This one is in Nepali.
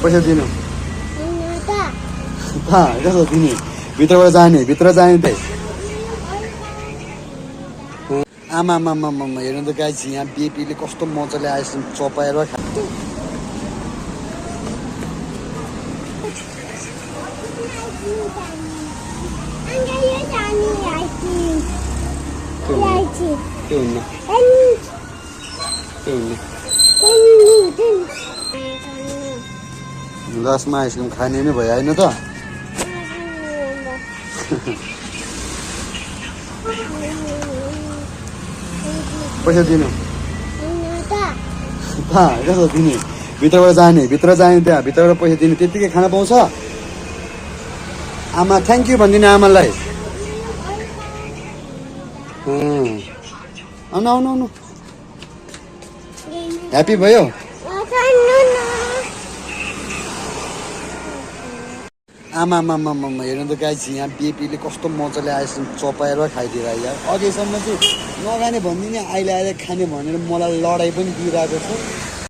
पैसा दिनु कसो दिने भित्रबाट जाने भित्र जाने त आमा हेर्नु त गाइस यहाँ बेपीले कस्तो मजाले आइसक्रिम चपाएर लास्टमा आइसक्रिम खाने नै भयो होइन त पैसा दिनु कसो दिने भित्रबाट जाने भित्र जाने त्यहाँ भित्रबाट पैसा दिने त्यतिकै खाना पाउँछ आमा थ्याङ्क यू भनिदिने आमालाई आउनु आउनु आउनु ह्याप्पी भयो आमा हेर्नु त गाइस यहाँ बेपीले कस्तो मजाले आइसक्रिम चपाएर खाइदिएर यार अझैसम्म चाहिँ नखाने भनिदिने अहिले आएर खाने भनेर मलाई लडाइँ पनि दिइरहेको छ